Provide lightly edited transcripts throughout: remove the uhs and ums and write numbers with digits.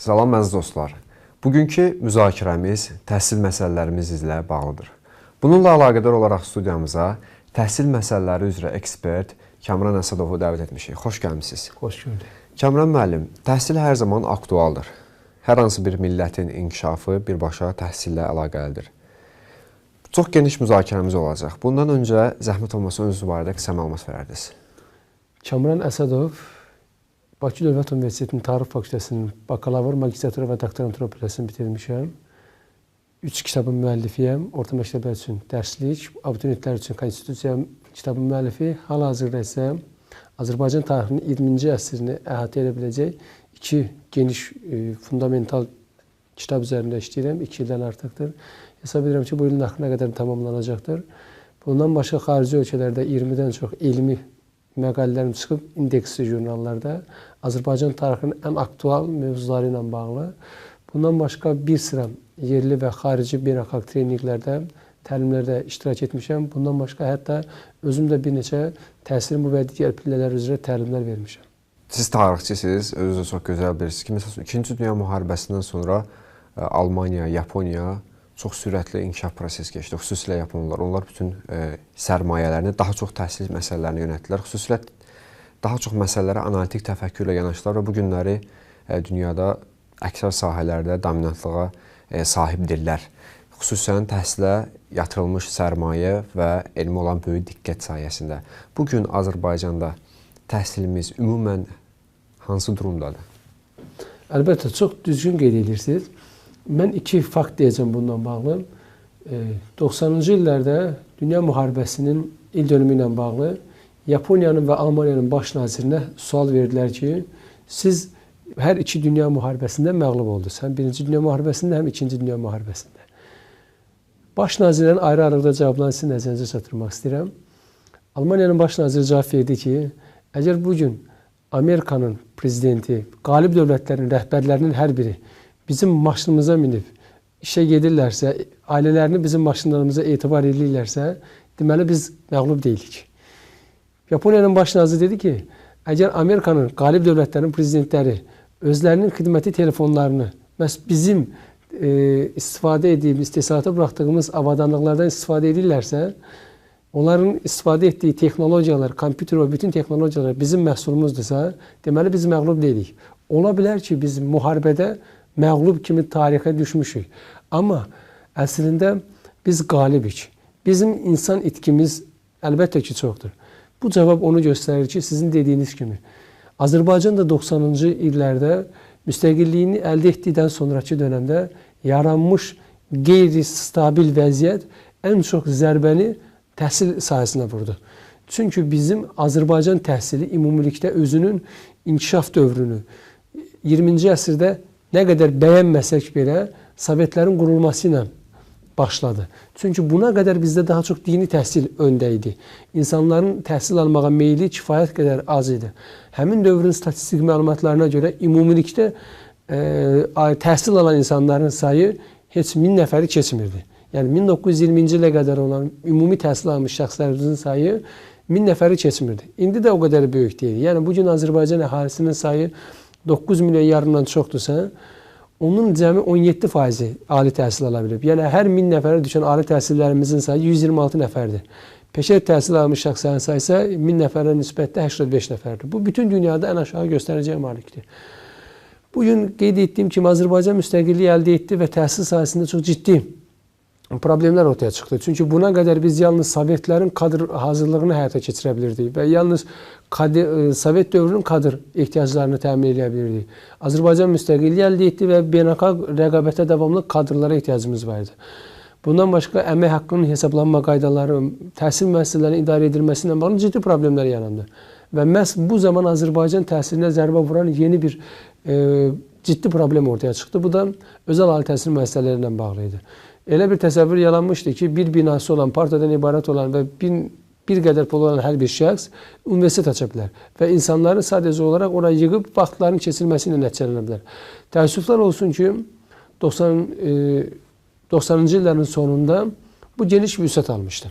Salam əziz dostlar. Bugünkü müzakirəmiz təhsil məsələlərimizlə bağlıdır. Bununla əlaqədar olaraq studiyamıza təhsil məsələləri üzrə ekspert Kamran Əsədovu dəvət etmişik. Xoş gəlmisiniz. Xoş gördük. Kamran müəllim, təhsil hər zaman aktualdır. Hər hansı bir millətin inkişafı birbaşa təhsillə əlaqəlidir. Çox geniş müzakirəmiz olacaq. Bundan öncə zəhmət olmasa özünüz barədə qısa məlumat verərdiniz. Kamran Əsədov, Bakı Dövlət Universitetinin Tarix Fakültəsinin bakalavr, magistratura və doktorantura prosesini bitirmişəm. 3 kitabın müəllifiyəm. Orta məktəblər üçün dərslik, abituriyentlər üçün konstitusiya kitabın müəllifi. Hal-hazırda isə Azərbaycan tarixinin 20-ci əsrini əhatə edə biləcək 2 geniş, fundamental kitab üzərində işləyirəm. 2 ildən artıqdır. Hesab edirəm ki, bu ilin axırına qədər tamamlanacaqdır. Bundan başqa xarici ölkələrdə 20-dən çox elmi məqalələrim çıxıb indeksli jurnallarda Azərbaycan tarixinin ən aktual mövzuları ilə bağlı. Bundan başqa bir sıra yerli və xarici beynəlxalq treninqlərdə, təlimlərdə iştirak etmişəm. Bundan başqa hətta özüm də bir neçə təhsilin bu və digər pillələr üzrə təlimlər vermişəm. Siz tarixçisiniz, özünüzü çox gözəl bilirsiniz ki, məsələn, 2-ci Dünya müharibəsindən sonra Almaniya, Yaponiya çox sürətli inkişaf prosesi keçdi. Xüsusilə Yaponlar. Onlar bütün sərmayələrini daha çox təhsil məsələlərinə yönəltdilər. Xüsusilə daha çox məsələlərə analitik təfəkkürlə yanaşdılar və bu günləri dünyada əksər sahələrdə dominantlığa sahibdirlər. Xüsusən təhsilə yatırılmış sərmayə və elmi olan böyük diqqət sayəsində. Bugün Azərbaycanda təhsilimiz ümumən hansı durumdadır? Əlbəttə, çox düzgün qeyd edirsiniz. Mən 2 fakt deyəcəm bundan bağlı. 90-cı illərdə Dünya müharibəsinin il dönümü ilə bağlı Yaponiyanın və Almaniyanın baş nazirinə sual verdilər ki, siz hər 2 dünya müharibəsində məğlub oldunuz. Həm 1-ci dünya müharibəsində, həm 2-ci dünya müharibəsində. Baş nazirin ayrı-ayrılıqda cavablarını sizin nəzərinizə çatdırmaq istəyirəm. Almaniyanın baş naziri cavab verdi ki, əgər bugün Amerikanın prezidenti, qalib dövlətlərin rəhbərlərinin hər biri bizim maşınımıza minib işə gedirlərsə, ailələrini bizim maşınlarımıza etibar edirlərsə, deməli biz məğlub deyilik. Yaponiyanın baş naziri dedi ki, əgər Amerikanın qalib dövlətlərinin prezidentləri özlərinin xidməti telefonlarını bizim istifadə edib, istehsalata buraxdığımız avadanlıqlardan istifadə edirlərsə, onların istifadə etdiyi texnologiyalar, kompüter və bütün texnologiyalar bizim məhsulumuzdursa, deməli biz məğlub deyilik. Ola bilər ki, biz müharibədə məğlub kimi tarixə düşmüşük. Amma əslində biz qalibik. Bizim insan itkimiz əlbəttə ki, çoxdur. Bu cavab onu göstərir ki, sizin dediyiniz kimi, Azərbaycan da 90-cı illərdə müstəqilliyini əldə etdikdən sonraki dönəmdə yaranmış qeyri-stabil vəziyyət ən çox zərbəni təhsil sahəsinə vurdu. Çünki bizim Azərbaycan təhsili ümumilikdə özünün inkişaf dövrünü 20-ci əsrdə nə qədər bəyənməsək belə Sovetlərin qurulması ilə başladı. Çünki buna qədər bizdə daha çox dini təhsil öndə idi. İnsanların təhsil almağa meyli kifayət qədər az idi. Həmin dövrün statistik məlumatlarına görə ümumilikdə təhsil alan insanların sayı heç 1000 nəfəri keçmirdi. Yəni 1920-ci ilə qədər olan ümumi təhsil almış şəxslərimizin sayı 1000 nəfəri keçmirdi. İndi də o qədər böyük deyil. Yəni bugün Azərbaycan əhalisinin sayı 9 milyon yarımdan çoxdursa, onun cəmi 17% ali təhsil ala bilib. Yəni hər 1000 nəfərə düşən ali təhsillərimizin sayı 126 nəfərdir. Peşə təhsil almış şəxslərin sayı isə 1000 nəfərə nisbətdə 85 nəfərdir. Bu bütün dünyada ən aşağı göstəriciyə malikdir. Bugün qeyd etdiyim kimi Azərbaycan müstəqilliyi əldə etdi və təhsil sahəsində çox ciddi problemlər ortaya çıxdı. Çünki buna qədər biz yalnız Sovetlərin kadr hazırlığını həyata keçirə bilirdik və yalnız Sovet dövrünün kadr ehtiyaclarını təmin edə bilirdik. Azərbaycan müstəqilliyi əldə etdi və beynəlxalq rəqabətə davamlı kadrlara ehtiyacımız var idi. Bundan başqa əmək haqqının hesablanma qaydaları, təhsil müəssisələrinin idarə edilməsi ilə bağlı ciddi problemlər yarandı. Və məhz bu zaman Azərbaycan təhsilinə zərbə vuran yeni bir ciddi problem ortaya çıxdı. Bu da özəl ali təhsil müəssisələri ilə bağlı idi. Elə bir təsəvvür yaranmışdı ki, bir binası olan, partadan ibarət olan və bir qədər pulu olan hər bir şəxs universitet aça bilər. Və insanların sadəcə olaraq oraya yığıb vaxtların keçirilməsi ilə nəticələnə bilər. Təəssüflər olsun ki, 90-cı illərin sonunda bu geniş vüsət almışdı.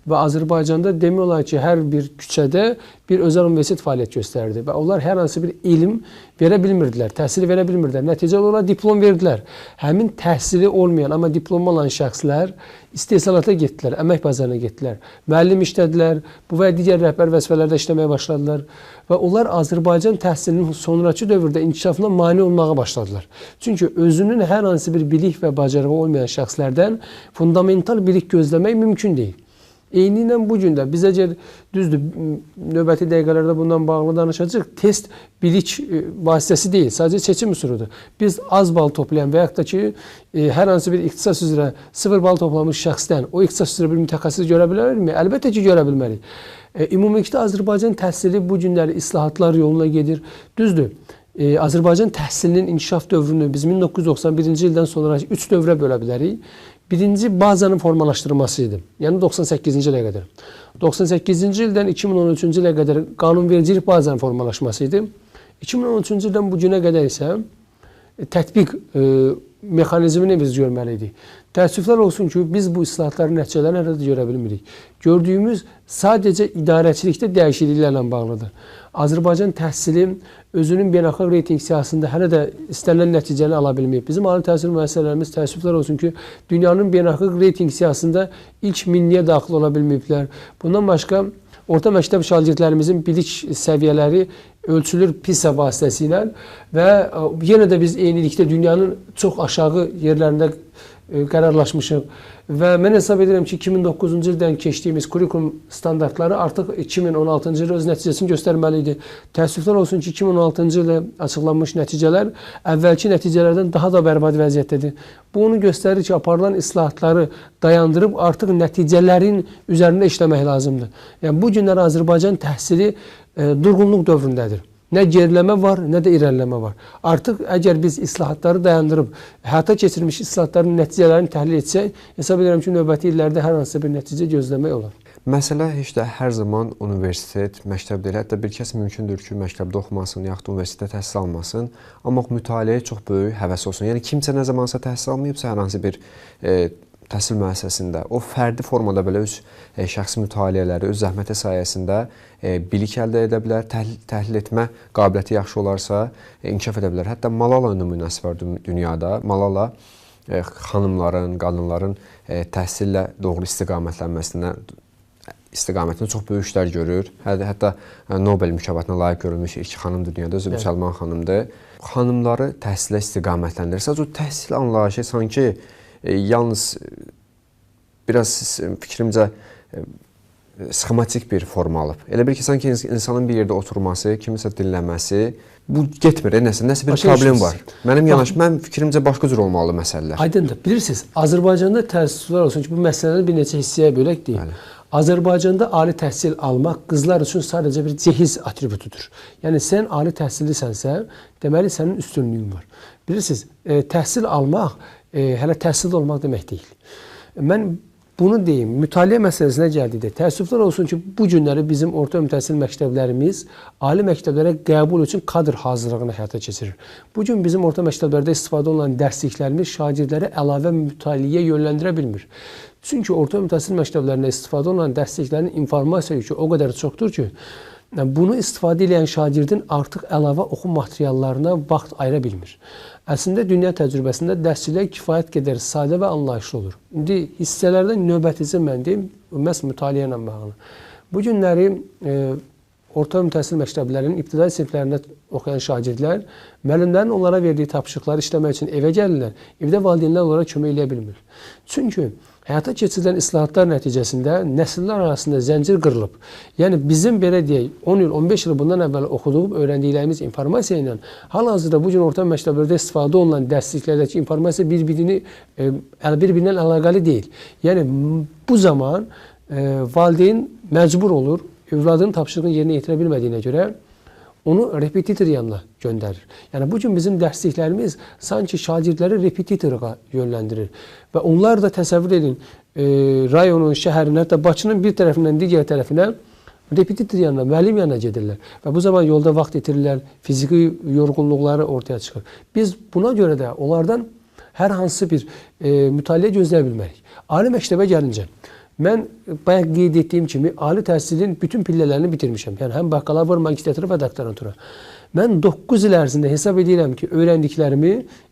və Azərbaycanda demək olar ki, hər bir küçədə bir özəl universitet fəaliyyət göstərdi və onlar hər hansı bir elm verə bilmirdilər, təhsil verə bilmirdilər. Nəticə olaraq diplom verdilər. Həmin təhsili olmayan, amma diplomu olan şəxslər istehsalata getdilər, əmək bazarına getdilər, müəllim işlədilər, bu və digər rəhbər vəzifələrdə işləməyə başladılar və onlar Azərbaycan təhsilinin sonrakı dövrdə inkişafına mane olmağa başladılar. Çünki özünün hər hansı bir bilik və bacarığı olmayan şəxslərdən fundamental bilik gözləmək mümkün deyil. Eyni ilə bu gün də biz əgər düzdür, növbəti dəqiqələrdə bundan bağlı danışacağıq. Test bilik vasitəsi deyil, sadəcə seçim üsuludur. Biz az bal toplayan və yaxud da ki, hər hansı bir ixtisas üzrə 0 bal toplamış şəxsdən o ixtisas üzrə bir mütəxəssis görə bilərmi? Əlbəttə ki, görə bilmərik. Ümumilikdə Azərbaycan təhsili bu günləri islahatlar yoluna gedir. Düzdür, Azərbaycan təhsilinin inkişaf dövrünü biz 1991-ci ildən sonra 3 dövrə bölə bilərik. Birinci bazanın formalaşdırılması idi. Yəni 98-ci ilə qədər. 98-ci ildən 2013-cü ilə qədər qanunvericilik bazanın formalaşması idi. 2013-cü ildən bu günə qədər isə tətbiq mexanizmini biz görməliydik. Təəssüflər olsun ki, biz bu islahatların nəticələrini hələ də görə bilmirik. Gördüyümüz sadəcə idarəçilikdə dəyişikliklərlə bağlıdır. Azərbaycan təhsili özünün beynəlxalq reyting siyasətində hələ də istənilən nəticəni ala bilməyib. Bizim ali təhsil müəssisələrimiz təəssüflər olsun ki, dünyanın beynəlxalq reyting siyasətində ilk 1000-liyə daxil ola bilməyiblər. Bundan başqa orta məktəb şagirdlərimizin bilik səviyyələri ölçülür PISA vasitəsilə və yenə də biz eynilikdə dünyanın çox aşağı yerlərində qərarlaşmışıq və mən hesab edirəm ki, 2009-cu ildən keçdiyimiz kurikulum standartları artıq 2016-cı il öz nəticəsini göstərməli idi. Təəssüflər olsun ki, 2016-cı ildə açıqlanmış nəticələr əvvəlki nəticələrdən daha da bərbad vəziyyətdədir. Bu onu göstərir ki, aparılan islahatları dayandırıb artıq nəticələrin üzərində işləmək lazımdır. Yəni, bu günlər Azərbaycan təhsili durğunluq dövründədir. Nə geriləmə var, nə də irəliləmə var. Artıq əgər biz islahatları dayandırıb, həyata keçirilmiş islahatların nəticələrini təhlil etsək, hesab edirəm ki, növbəti illərdə hər hansı bir nəticə gözləmək olar. Məsələ heç də hər zaman universitet, məktəb deyil. Hətta bir kəs mümkündür ki, məktəbdə oxumasın, yaxud da universitetdə təhsil almasın, amma mütaliəyə çox böyük həvəs olsun. Yəni, kimsə nə zamansa təhsil almayıbsa, hər hansı bir təhsil müəssisəsində o fərdi formada belə öz şəxsi mütaliələri, öz zəhməti sayəsində bilik əldə edə bilər, təhlil etmə qabiliyyəti yaxşı olarsa inkişaf edə bilər. Hətta Malala nümunəsi var dünyada. Malala xanımların, qadınların təhsillə doğru istiqamətində çox böyük işlər görür. Hətta Nobel mükafatına layiq görülmüş ilk xanımdır dünyada, özü müsəlman xanımdır. Xanımları təhsilə istiqamətləndirir. Sadəcə o təhsil anlayışı sanki yalnız biraz fikrimcə sxematik bir forma alıb. Elə bir ki, sanki insanın bir yerdə oturması, kimisə dinləməsi, bu getmir, nəsə bir problem var. Mənim fikrimcə başqa cür olmalı məsələlər. Aydındır. Bilirsiniz, Azərbaycanda təəssüflər olsun ki, bu məsələləri bir neçə hissəyə bölək deyil. Azərbaycanda ali təhsil almaq qızlar üçün sadəcə bir cehiz atributudur. Yəni, sən ali təhsillisənsə, deməli, sənin üstünlüyün var. Bilirsiniz, təhsil almaq hələ təhsildə olmaq demək deyil. Mən bunu deyim, mütaliə məsələsinə gəldikdə təəssüflər olsun ki, bu günləri bizim orta təhsil məktəblərimiz ali məktəblərə qəbul üçün kadr hazırlığını həyata keçirir. Bu gün bizim orta məktəblərdə istifadə olunan dərsliklərimiz şagirdləri əlavə mütaliəyə yönləndirə bilmir. Çünki orta təhsil məktəblərində istifadə olunan dərsliklərin informasiya yükü o qədər çoxdur ki, bunu istifadə edən şagirdin artıq əlavə oxum materiallarına vaxt ayıra bilmir. Əslində, dünya təcrübəsində dərsçilər kifayət qədər sadə və anlayışlı olur. İndi hissələrdən növbətisi mən deyim, məhz mütaliə ilə bağlı. Bu günləri orta təhsil məktəblərinin ibtidai siniflərində oxuyan şagirdlər müəllimlərin onlara verdiyi tapşırıqları işləmək üçün evə gəlirlər, evdə valideynlər onlara kömək eləyə bilmir. Çünki həyata keçirilən islahatlar nəticəsində nəsillər arasında zəncir qırılıb. Yəni, bizim belə deyək, 10 il, 15 il bundan əvvəl oxuduğum, öyrəndiklərimiz informasiya ilə hal-hazırda bu gün orta məktəblərdə istifadə olunan dərsliklərdəki informasiya bir-birindən əlaqəli deyil. Yəni, bu zaman valideyn məcbur olur, övladının tapşırığını yerinə yetirə bilmədiyinə görə onu repetitor yanına göndərir. Yəni, bu gün bizim dərsliklərimiz sanki şagirdləri repetitorğa yönləndirir. Və onlar da təsəvvür edin, rayonun, şəhərin, hətta Bakının bir tərəfindən digər tərəfinə repetitor yanına, müəllim yanına gedirlər. Və bu zaman yolda vaxt itirirlər, fiziki yorğunluqları ortaya çıxır. Biz buna görə də onlardan hər hansı bir mütaliə gözləyə bilmərik. Ali məktəbə gəlincə, Mən bayaq qeyd etdiyim kimi ali təhsilin bütün pillələrini bitirmişəm. Yəni həm bakalavr, magistratura və doktorantura. Mən 9 il ərzində hesab edirəm ki, öyrəndiklərimi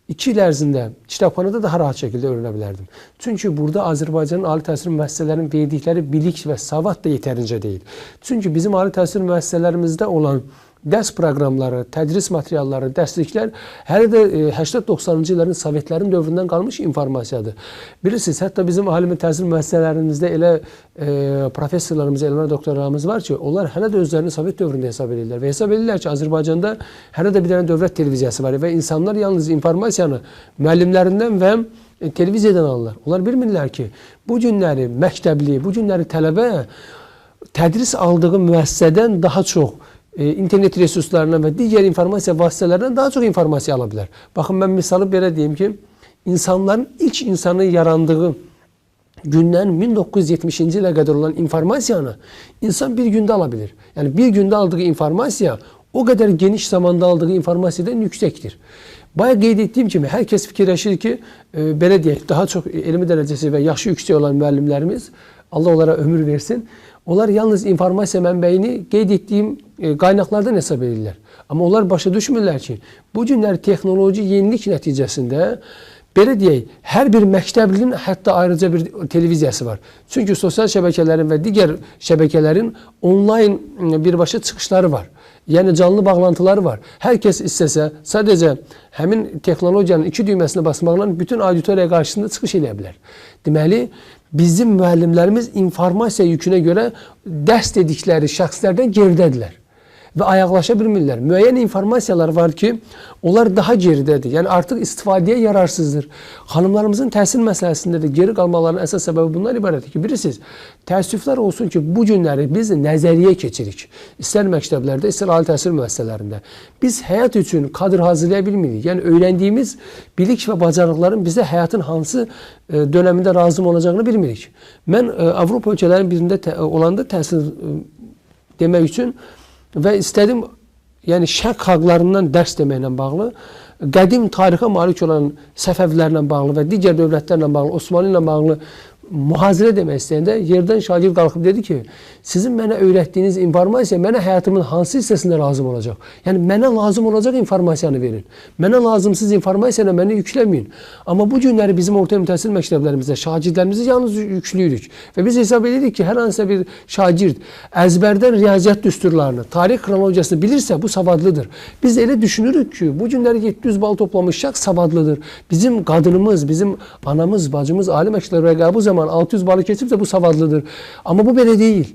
2 il ərzində kitabxanada daha rahat şəkildə öyrənə bilərdim. Çünki burada Azərbaycanın ali təhsil müəssisələrinin verdikləri bilik və savad da yetərincə deyil. Çünki bizim ali təhsil müəssisələrimizdə olan dərs proqramları, tədris materialları, dərsliklər hələ də 80-90-cı illərin Sovetlərin dövründən qalmış informasiyadır. Bilirsiniz, hətta bizim ali təhsil müəssisələrimizdə elə professorlarımız, elmlər doktorlarımız var ki, onlar hələ də özlərini Sovet dövründə hesab edirlər və hesab edirlər ki, Azərbaycanda hələ də bir dənə dövlət televiziyası var və insanlar yalnız informasiyanı müəllimlərindən və televiziyadan alırlar. Onlar bilmirlər ki, bu günləri məktəbli, bu günləri tələbə tədris aldığı müəssisədən daha çox internet resurslarından və digər informasiya vasitələrindən daha çox informasiya ala bilər. Baxın, mən misalı belə deyim ki, insanların ilk insanın yarandığı gündən 1970-ci ilə qədər olan informasiyanı insan bir gündə ala bilir. Yəni, bir gündə aldığı informasiya o qədər geniş zamanda aldığı informasiyadan yüksəkdir. Bayaq qeyd etdiyim kimi, hər kəs fikirləşir ki, belə deyək, daha çox elmi dərəcəsi və yaxşı yüksək olan müəllimlərimiz, Allah onlara ömür versin, onlar yalnız informasiya mənbəyini qeyd etdiyim qaynaqlardan hesab edirlər. Amma onlar başa düşmürlər ki, bu günlər texnoloji yenilik nəticəsində, belə deyək, hər bir məktəblinin hətta ayrıca bir televiziyası var. Çünki sosial şəbəkələrin və digər şəbəkələrin onlayn birbaşa çıxışları var. Yəni canlı bağlantıları var. Hər kəs istəsə, sadəcə həmin texnologiyanın 2 düyməsinə basmaqla bütün auditoriya qarşısında çıxış edə bilər. Deməli, bizim müəllimlərimiz informasiya yükünə görə dərs dedikləri şəxslərdən geridədirlər və ayaqlaşa bilmirlər. Müəyyən informasiyalar var ki, onlar daha geridədir. Yəni artıq istifadəyə yararsızdır. Xanımlarımızın təhsil məsələsində də geri qalmalarının əsas səbəbi bundan ibarətdir ki, bilirsiniz, təəssüflər olsun ki, bu günləri biz nəzəriyyə keçirik. İstər məktəblərdə, istər ali təhsil müəssisələrində. Biz həyat üçün kadr hazırlaya bilmirik. Yəni öyrəndiyimiz bilik və bacarıqların bizə həyatın hansı dönəmində lazım olacağını bilmirik. Mən Avropa ölkələrinin birində olanda təhsil demək üçün və istədim, yəni şərq xalqlarından dərs deməklə bağlı, qədim tarixə malik olan Səfəvlərlə bağlı və digər dövlətlərlə bağlı, Osmanlı ilə bağlı mühazirə demək istəyəndə yerdən şagird qalxıb dedi ki, sizin mənə öyrətdiyiniz informasiya mənə həyatımın hansı hissəsində lazım olacaq? Yəni mənə lazım olacaq informasiyanı verin. Mənə lazımsız informasiyanı mənə yükləməyin. Amma bu günləri bizim orta təhsil məktəblərimizdə şagirdlərimizi yalnız yüklüyürük və biz hesab edirik ki, hər hansısa bir şagird əzbərdən riyaziyyat düsturlarını, tarix xronologiyasını bilirsə bu savadlıdır. Biz elə düşünürük ki, bu günləri 700 bal toplamış şəxs savadlıdır. Bizim qadınımız, bizim anamız, bacımız ali məktəblərə qəbul zamanı 600 balı keçibsə bu savadlıdır. Amma bu belə deyil.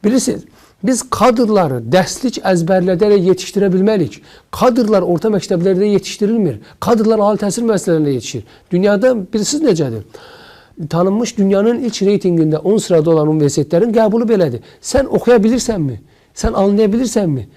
Bilirsiniz, biz kadrları dərslik əzbərlədərək yetişdirə bilmərik. Kadrlar orta məktəblərdə yetişdirilmir. Kadrlar ali təhsil müəssisələrində yetişir. Dünyada bilirsiniz necədir? Tanınmış dünyanın ilk reytingində 10 sırada olan universitetlərin qəbulu belədir. Sən oxuya bilirsənmi? Sən anlaya bilirsənmi?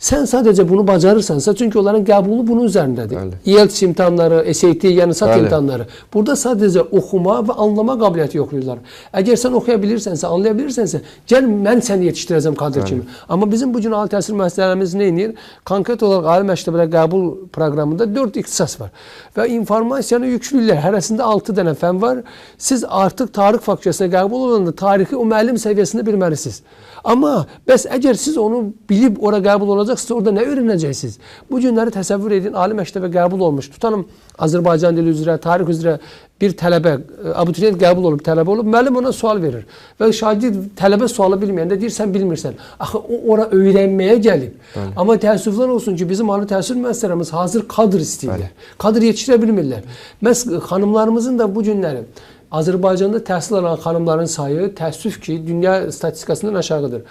Sən sadəcə bunu bacarırsansa, çünki onların qəbulu bunun üzərindədir. Bəli. IELTS imtahanları, SAT, yəni SAT imtahanları. Burada sadəcə oxuma və anlama qabiliyyəti yoxlayırlar. Əgər sən oxuya bilirsənsə, anlaya bilirsənsə, gəl mən səni yetişdirəcəm kadr kimi. Amma bizim bu gün ali təhsil müəssisələrimiz nə edir? Konkret olaraq ali məktəblərə qəbul proqramında 4 ixtisas var. Və informasiyanı yüklürlər. Hərəsində 6 dənə fən var. Siz artıq tarix fakültəsinə qəbul olanda tarixi o müəllim səviyyəsində bilməlisiniz. Amma bəs əgər siz onu bilib ora qəbul olacaqsınız, orada nə öyrənəcəksiniz? Bu günləri təsəvvür edin, ali məktəbə qəbul olmuş. Tutalım, Azərbaycan dili üzrə, tarix üzrə bir tələbə, abituriyent qəbul olub, tələbə olub, müəllim ona sual verir. Və şagird tələbə sualı bilməyəndə deyir, sən bilmirsən. Axı, o ora öyrənməyə gəlib. Bəli. Amma təəssüflər olsun ki, bizim ali təhsil müəssisələrimiz hazır kadr istəyirlər. Kadr yetişdirə bilmirlər. Məhz xanımlarımızın da bu günləri Azərbaycanda təhsil alan xanımların sayı təəssüf ki, dünya statistikasından aşağıdır.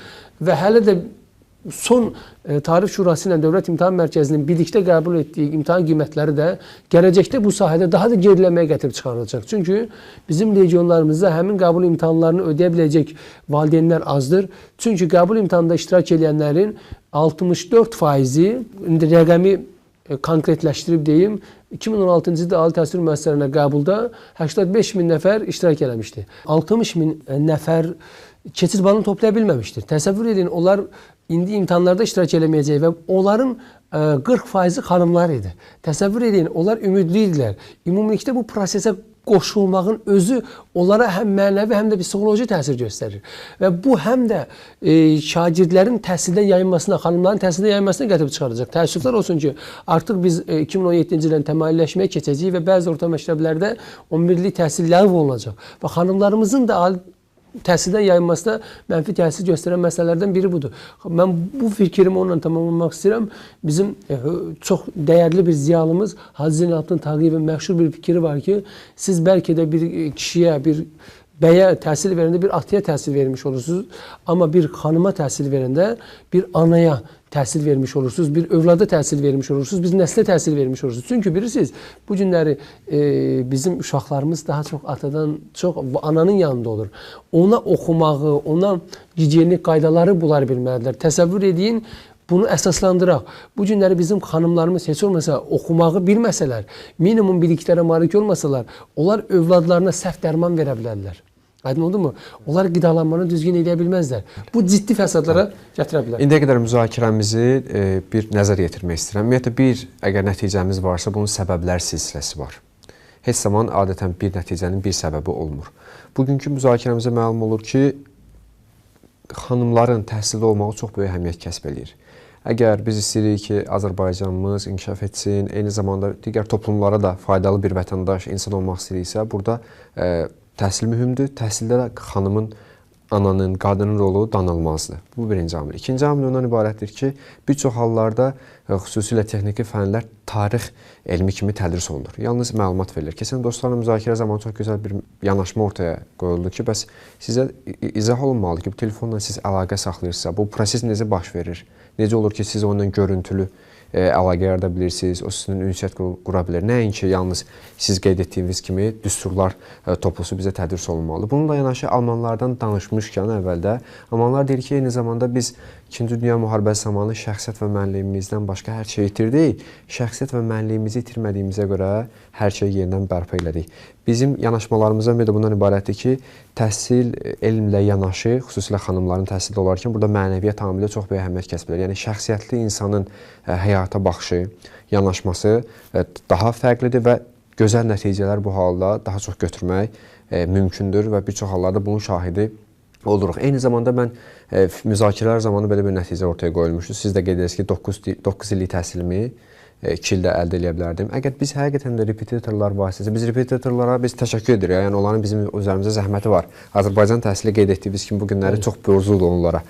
Və hələ də son Tarif Şurası ilə Dövlət İmtahan Mərkəzinin birlikdə qəbul etdiyi imtahan qiymətləri də gələcəkdə bu sahədə daha da geriləməyə gətirib çıxarılacaq. Çünki bizim regionlarımızda həmin qəbul imtahanlarını ödəyə biləcək valideynlər azdır. Çünki qəbul imtahanında iştirak edənlərin 64%-i, indi rəqəmi konkretləşdirib deyim, 2016-cı ildə ali təhsil müəssisələrinə qəbulda 85 min nəfər iştirak eləmişdi. 60 min nəfər keçid balını toplaya bilməmişdir. Təsəvvür edin, onlar indi imtahanlarda iştirak eləməyəcək və onların 40%-i xanımlar idi. Təsəvvür edin, onlar ümidli idilər. Ümumilikdə bu prosesə qoşulmağın özü onlara həm mənəvi, həm də psixoloji təsir göstərir. Və bu həm də şagirdlərin təhsildən yayınmasına, xanımların təhsildən yayınmasına gətirib çıxaracaq. Təəssüflər olsun ki, artıq biz 2017-ci ildən təmayülləşməyə keçəcəyik və bəzi orta məktəblərdə 11-lik təhsil ləğv olunacaq. Və xanımlarımızın da təhsildən yayınmasına mənfi təsir göstərən məsələlərdən biri budur. Mən bu fikrimi onunla tamamlamaq istəyirəm. Bizim çox dəyərli bir ziyalımız Hacı Zeynalabdin Tağıyevin məşhur bir fikri var ki, siz bəlkə də bir kişiyə, bir bəyə təhsil verəndə bir atıya təhsil vermiş olursunuz. Amma bir xanıma təhsil verəndə bir anaya təhsil vermiş olursunuz, bir övlada təhsil vermiş olursunuz, bir nəslə təhsil vermiş olursunuz. Çünki bilirsiniz, bu günləri bizim uşaqlarımız daha çox atadan çox ananın yanında olur. Ona oxumağı, ona gigiyenik qaydaları bunlar bilməlidirlər. Təsəvvür edin, bunu əsaslandıraq. Bu günləri bizim xanımlarımız heç olmasa oxumağı bilməsələr, minimum biliklərə malik olmasalar, onlar övladlarına səhv dərman verə bilərlər. Aydın oldu mu? Onlar qidalanmanı düzgün edə bilməzlər. Bu ciddi fəsadlara gətirə bilər. İndiyə qədər müzakirəmizi bir nəzər yetirmək istəyirəm. Ümumiyyətlə, əgər nəticəmiz varsa, bunun səbəblər silsiləsi var. Heç zaman adətən bir nəticənin bir səbəbi olmur. Bugünkü müzakirəmizə məlum olur ki, xanımların təhsildə olmağı çox böyük əhəmiyyət kəsb edir. Əgər biz istəyirik ki, Azərbaycanımız inkişaf etsin, eyni zamanda digər toplumlara da faydalı bir vətəndaş, insan olmaq istəyiriksə, burada təhsil mühümdür. Təhsildə də xanımın, ananın, qadının rolu danılmazdır. Bu birinci amil. İkinci amil ondan ibarətdir ki, bir çox hallarda xüsusilə texniki fənlər tarix elmi kimi tədris olunur. Yalnız məlumat verilir. Keçən dostlarla müzakirə zamanı çox gözəl bir yanaşma ortaya qoyuldu ki, bəs sizə izah olunmalı ki, bu telefonla siz əlaqə saxlayırsınızsa, bu proses necə baş verir? Necə olur ki, siz onunla görüntülü əlaqə yarada bilirsiniz, o sizinlə ünsiyyət qura bilər. Nəinki yalnız siz qeyd etdiyiniz kimi düsturlar toplusu bizə tədris olunmalıdır. Bununla yanaşı Almanlardan danışmışkən əvvəldə, Almanlar deyir ki, eyni zamanda biz 2-ci Dünya müharibəsi zamanı şəxsiyyət və mənliyimizdən başqa hər şey itirdik. Şəxsiyyət və mənliyimizi itirmədiyimizə görə hər şeyi yenidən bərpa elədik. Bizim yanaşmalarımızdan biri də bundan ibarətdir ki, təhsil elmlə yanaşı, xüsusilə xanımların təhsildə olarkən, burada mənəviyyət amili çox böyük əhəmiyyət kəsb edir. Yəni, şəxsiyyətli insanın həyata baxışı, yanaşması daha fərqlidir və gözəl nəticələr bu halda daha çox götürmək mümkündür və bir çox hallarda bunun şahidi oluruq. Eyni zamanda mən müzakirələr zamanı belə bir nəticə ortaya qoyulmuşdur. Siz də qeyd edirsiniz ki, 9 illik təhsilimi 2 ildə əldə edə bilərdim. Əgər biz həqiqətən də repetitorlar vasitəsilə, biz repetitorlara təşəkkür edirik. Yəni, onların bizim üzərimizdə zəhməti var. Azərbaycan təhsili qeyd etdiyimiz kimi bu günləri çox borcludur onlara.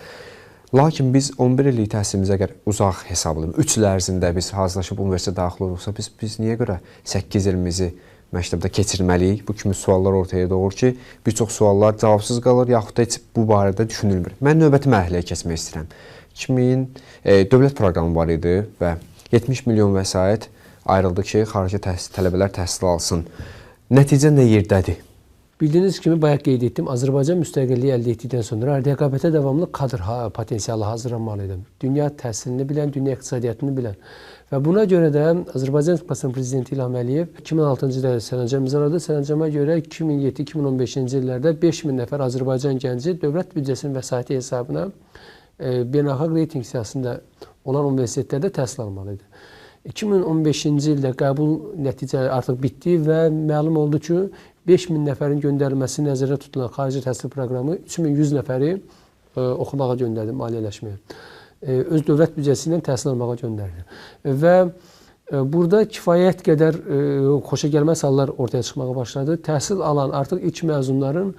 Lakin biz 11 illik təhsilimizi əgər uzaq hesablayıb, 3 il ərzində biz hazırlaşıb universitetə daxil olursa, biz niyə görə 8 ilimizi məktəbdə keçirməliyik? Bu kimi suallar ortaya doğur ki, bir çox suallar cavabsız qalır, yaxud da heç bu barədə düşünülmür. Mən növbəti mərhələyə keçmək istəyirəm. 2000 dövlət proqramı var idi və 70 milyon vəsait ayrıldı ki, xarici tələbələr təhsil alsın. Nəticə nə yerdədir? Bildiyiniz kimi, bayaq qeyd etdim, Azərbaycan müstəqilliyi əldə etdikdən sonra rəqabətə davamlı kadr potensialı hazırlanmalıdır. Dünya təhsilini bilən, dünya iqtisadiyyatını bilən. Və buna görə də Azərbaycan Respublikasının Prezidenti İlham Əliyev 2006-cı ildə sərəncam imzaladı. Sərəncama görə 2007-2015-ci illərdə 5000 nəfər Azərbaycan gənci dövlət büdcəsinin vəsaiti hesabına beynəlxalq reyting siyasında olan universitetlərdə təhsil almalıdır. 2015-ci ildə qəbul nəticələri artıq bitdi və məlum oldu ki, 5000 nəfərin göndərilməsi nəzərdə tutulan xarici təhsil proqramı 3100 nəfəri oxumağa göndərdi, maliyyələşməyə. Öz dövlət büdcəsi ilə təhsil almağa göndərdi. Və burada kifayət qədər xoşagəlməz hallar ortaya çıxmağa başladı. Təhsil alan artıq ilk məzunların,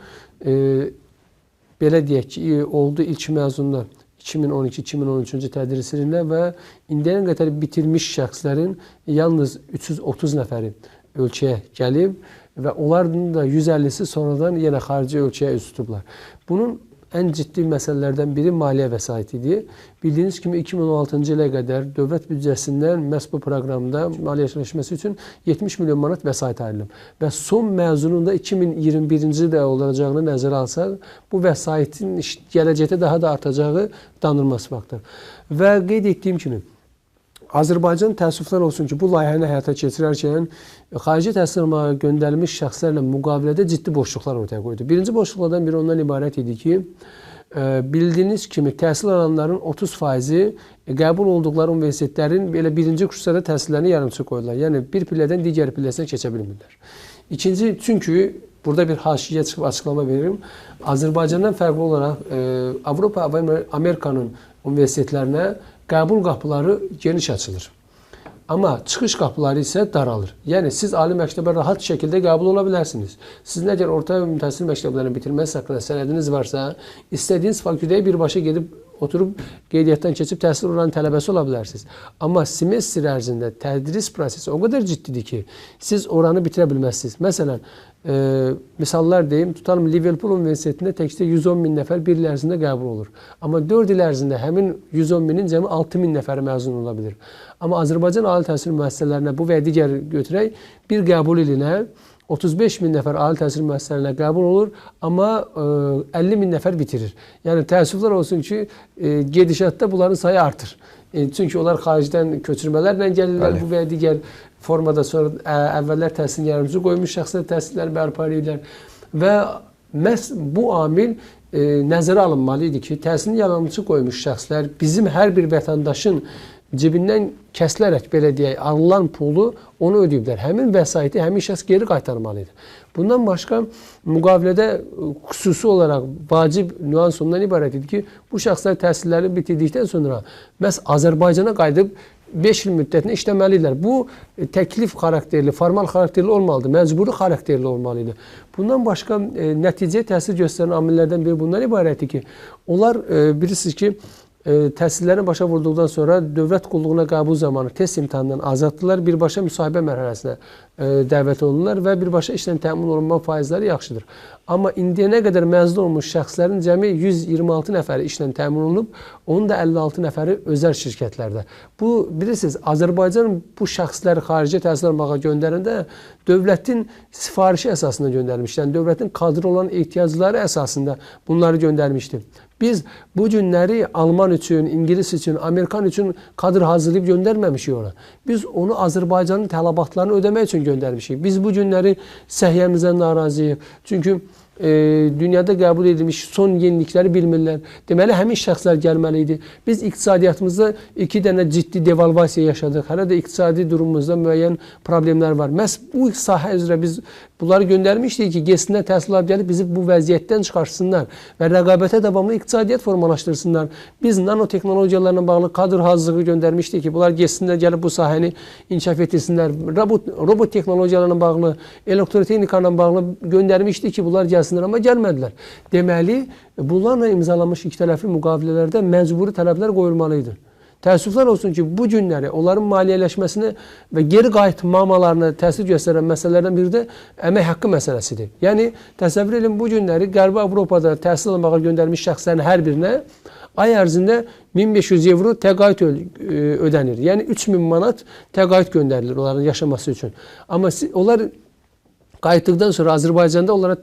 belə deyək ki, oldu ilk məzunlar 2012-2013-cü tədris ilində və indiyənə qədər bitirmiş şəxslərin yalnız 330 nəfəri ölkəyə gəlib və onların da 150-si sonradan yenə xarici ölkəyə üz tutublar. Bunun ən ciddi məsələlərdən biri maliyyə vəsaitidir. Bildiyiniz kimi 2016-cı ilə qədər dövlət büdcəsindən məhz bu proqramda maliyyələşməsi üçün 70 milyon manat vəsait ayrılıb. Və son məzunun da 2021-ci ildə olacağını nəzərə alsaq, bu vəsaitin gələcəkdə daha da artacağı danılmaz faktdır. Və qeyd etdiyim kimi, Azərbaycan təəssüflər olsun ki, bu layihəni həyata keçirərkən xarici təhsil almağa göndərilmiş şəxslərlə müqavilədə ciddi boşluqlar ortaya qoydu. Birinci boşluqlardan biri ondan ibarət idi ki, bildiyiniz kimi təhsil alanların 30% qəbul olduqları universitetlərin belə birinci kurslarda təhsillərini yarımçıq qoydular. Yəni bir pillədən digər pilləsinə keçə bilmirlər. İkinci, çünki burada bir haşiyə çıxıb açıqlama veririm. Azərbaycandan fərqli olaraq Avropa və Amerikanın universitetlərinə qəbul qapıları geniş açılır. Amma çıxış qapıları isə daralır. Yəni siz ali məktəbə rahat şəkildə qəbul ola bilərsiniz. Sizin əgər orta təhsil məktəblərini bitirməz haqqında sənədiniz varsa, istədiyiniz fakültəyə birbaşa gedib oturub qeydiyyatdan keçib təhsil oranı tələbəsi ola bilərsiniz. Amma semestr ərzində tədris prosesi o qədər ciddidir ki, siz oranı bitirə bilməzsiniz. Məsələn, misallar deyim, tutalım Liverpool Universitetində təkcə 110 min nəfər bir il ərzində qəbul olur. Amma 4 il ərzində həmin 110 minin cəmi 6 min nəfəri məzun ola bilir. Amma Azərbaycan ali təhsil müəssisələrinə bu və digər götürək, bir qəbul ilinə 35 min nəfər ali təhsil müəssisələrinə qəbul olur, amma 50 min nəfər bitirir. Yəni təəssüflər olsun ki, gedişatda bunların sayı artır. Çünki onlar xaricdən köçürmələrlə gəlirlər, bu və digər formada sonra əvvəllər təhsil yardımcısı qoymuş şəxslər təhsilləri bərpa edirlər. Və məhz bu amil nəzərə alınmalı idi ki, təhsil yardımcısı qoymuş şəxslər bizim hər bir vətəndaşın cibindən kəsilərək, belə deyək, alınan pulu onu ödəyiblər. Həmin vəsaiti həmin şəxs geri qaytarmalıdır. Bundan başqa müqavilədə xüsusi olaraq vacib nüans ondan ibarət idi ki, bu şəxslər təhsilləri bitirdikdən sonra məhz Azərbaycana qayıdıb 5 il müddətində işləməlidirlər. Bu təklif xarakterli, formal xarakterli olmalıdır, məcburi xarakterli olmalıdır. Bundan başqa nəticəyə təsir göstərən amillərdən biri bundan ibarətdir ki, onlar bilirsiniz ki, təhsillərini başa vurduqdan sonra dövlət qulluğuna qəbul zamanı test imtahanından azaddılar, birbaşa müsahibə mərhələsinə dəvət olunurlar və birbaşa işlə təmin olunma faizləri yaxşıdır. Amma indiyənə qədər məzun olmuş şəxslərin cəmi 126 nəfəri işlə təmin olunub, onun da 56 nəfəri özəl şirkətlərdə. Bu, bilirsiniz, Azərbaycan bu şəxsləri xaricə təhsil almağa göndərəndə dövlətin sifarişi əsasında göndərmişdir. Yəni, dövlətin kadr olan ehtiyacları əsasında bunları göndərmişdir. Biz bu günləri Alman üçün, İngilis üçün, Amerikan üçün kadr hazırlayıb göndərməmişik ora. Biz onu Azərbaycanın tələbatlarını ödəmək üçün göndərmişik. Biz bu günləri səhiyyəmizdən narazıyıq. Çünki dünyada qəbul edilmiş son yenilikləri bilmirlər. Deməli, həmin şəxslər gəlməli idi. Biz iqtisadiyyatımızda 2 dənə ciddi devalvasiya yaşadıq. Hələ də iqtisadi durumumuzda müəyyən problemlər var. Məhz bu sahə üzrə biz bunları göndərmişdik ki, getsinlər təhsil alıb gəlib bizi bu vəziyyətdən çıxarsınlar və rəqabətə davamlı iqtisadiyyat formalaşdırsınlar. Biz nanotexnologiyalarla bağlı kadr hazırlığı göndərmişdik ki, bunlar getsinlər gəlib bu sahəni inkişaf etdirsinlər. Robot texnologiyalarla bağlı, elektrotexnikalarla bağlı göndərmişdik ki, bunlar gəlsinlər, amma gəlmədilər. Deməli, bunlarla imzalanmış ikitərəfli müqavilələrdə məcburi tələblər qoyulmalıydı. Təəssüflər olsun ki, bu günləri onların maliyyələşməsini və geri qayıtmamalarına təsir göstərən məsələlərdən biri də əmək haqqı məsələsidir. Yəni, təsəvvür edin, bu günləri Qərbi Avropada təhsil almağa göndərmiş şəxslərin hər birinə ay ərzində 1500 evro təqaüd ödənir. Yəni, 3000 manat təqaüd göndərilir onların yaşaması üçün. Amma onlar qayıtdıqdan sonra Azərbaycanda onlara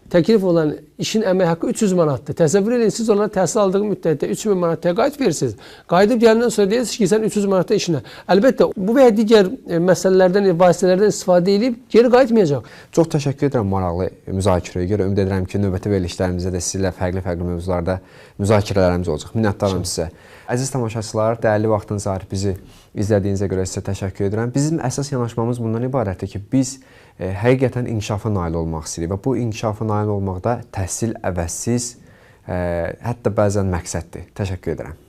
təklif olan işin əmək haqqı 300 manatdır. Təsəvvür edin, siz onlara təhsil aldığı müddətdə 3000 manat təqaüd verirsiniz. Qayıdıb gəlindən sonra deyirsiniz ki, sən 300 manatda işinə. Əlbəttə, bu və ya digər məsələlərdən, vasitələrdən istifadə edib geri qayıtmayacaq. Çox təşəkkür edirəm maraqlı müzakirəyə görə. Ümid edirəm ki, növbəti verilişlərimizdə də sizlə fərqli mövzularda müzakirələrimiz olacaq. Minnətdaram sizə. Əziz tamaşaçılar, dəyərli vaxtınızı ayırıb bizi izlədiyinizə görə sizə təşəkkür edirəm. Bizim əsas yanaşmamız bundan ibarətdir ki, biz həqiqətən inkişafa nail olmaq istəyirik və bu inkişafa nail olmaqda təhsil əvəzsiz, hətta bəzən məqsəddir. Təşəkkür edirəm.